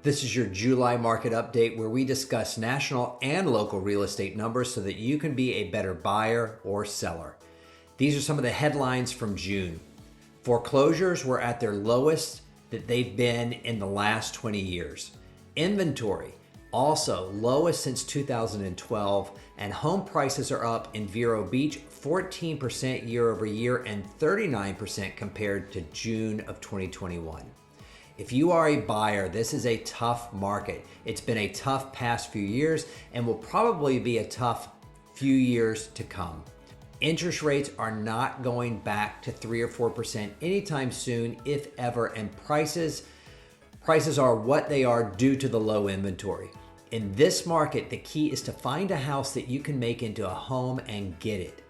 This is your July market update where we discuss national and local real estate numbers so that you can be a better buyer or seller. These are some of the headlines from June. Foreclosures were at their lowest that they've been in the last 20 years. Inventory, also lowest since 2012, and home prices are up in Vero Beach 14% year over year and 39% compared to June of 2021. If you are a buyer, this is a tough market. It's been a tough past few years and will probably be a tough few years to come. Interest rates are not going back to 3 or 4% anytime soon, if ever, and prices are what they are due to the low inventory. In this market, the key is to find a house that you can make into a home and get it.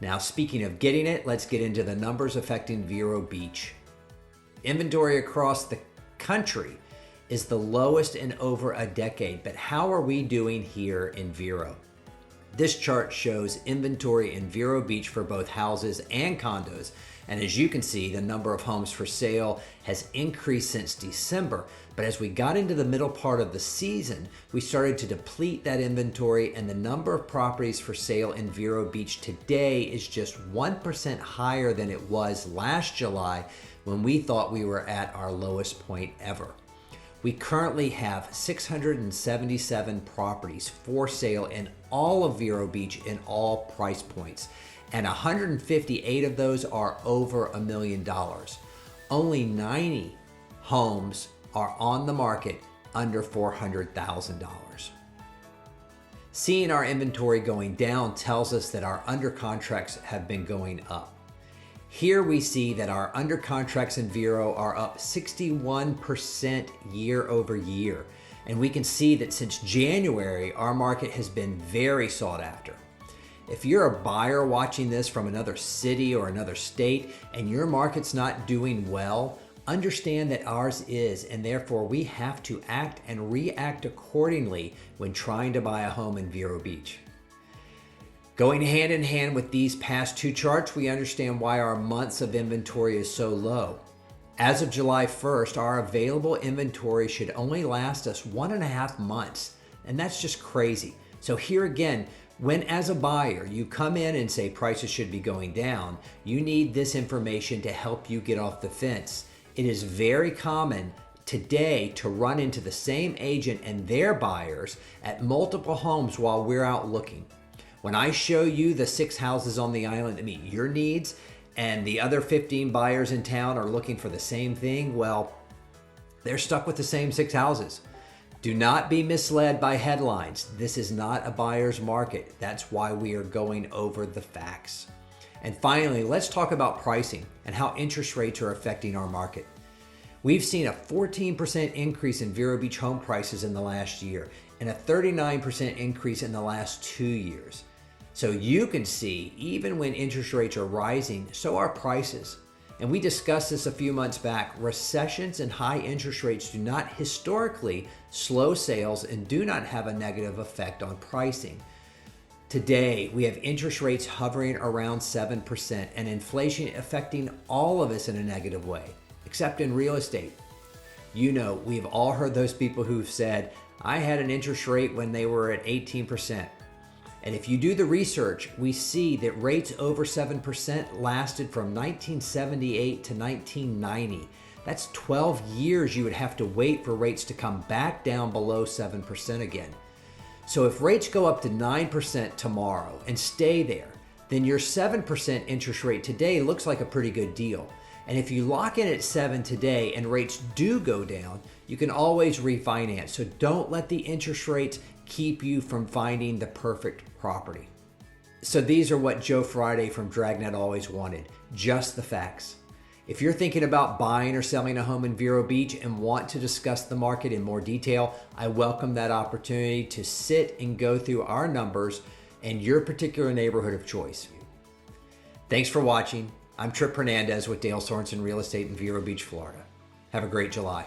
Now, speaking of getting it, let's get into the numbers affecting Vero Beach. Inventory across the country is the lowest in over a decade, but how are we doing here in Vero? This chart shows inventory in Vero Beach for both houses and condos, and as you can see, the number of homes for sale has increased since December, but as we got into the middle part of the season, we started to deplete that inventory, and the number of properties for sale in Vero Beach today is just 1% higher than it was last July when we thought we were at our lowest point ever. We currently have 677 properties for sale in all of Vero Beach in all price points, and 158 of those are over $1 million. Only 90 homes are on the market under $400,000. Seeing our inventory going down tells us that our under contracts have been going up. Here we see that our under contracts in Vero are up 61% year over year. And we can see that since January, our market has been very sought after. If you're a buyer watching this from another city or another state and your market's not doing well, understand that ours is, and therefore we have to act and react accordingly when trying to buy a home in Vero Beach. Going hand in hand with these past two charts, we understand why our months of inventory is so low. As of July 1st, our available inventory should only last us 1.5 months, and that's just crazy. So here again, when as a buyer, you come in and say prices should be going down, you need this information to help you get off the fence. It is very common today to run into the same agent and their buyers at multiple homes while we're out looking. When I show you the 6 houses on the island that meet your needs and the other 15 buyers in town are looking for the same thing, well, they're stuck with the same 6 houses. Do not be misled by headlines. This is not a buyer's market. That's why we are going over the facts. And finally, let's talk about pricing and how interest rates are affecting our market. We've seen a 14% increase in Vero Beach home prices in the last year and a 39% increase in the last 2 years. So you can see, even when interest rates are rising, so are prices. And we discussed this a few months back. Recessions and high interest rates do not historically slow sales and do not have a negative effect on pricing. Today, we have interest rates hovering around 7% and inflation affecting all of us in a negative way, except in real estate. You know, we've all heard those people who've said, I had an interest rate when they were at 18%. And if you do the research, we see that rates over 7% lasted from 1978 to 1990. That's 12 years you would have to wait for rates to come back down below 7% again. So if rates go up to 9% tomorrow and stay there, then your 7% interest rate today looks like a pretty good deal. And if you lock in at 7 today and rates do go down, you can always refinance. So don't let the interest rates keep you from finding the perfect property. So these are what Joe Friday from Dragnet always wanted, just the facts. If you're thinking about buying or selling a home in Vero Beach and want to discuss the market in more detail, I welcome that opportunity to sit and go through our numbers and your particular neighborhood of choice. Thanks for watching. I'm Tripp Hernandez with Dale Sorensen Real Estate in Vero Beach, Florida. Have a great July.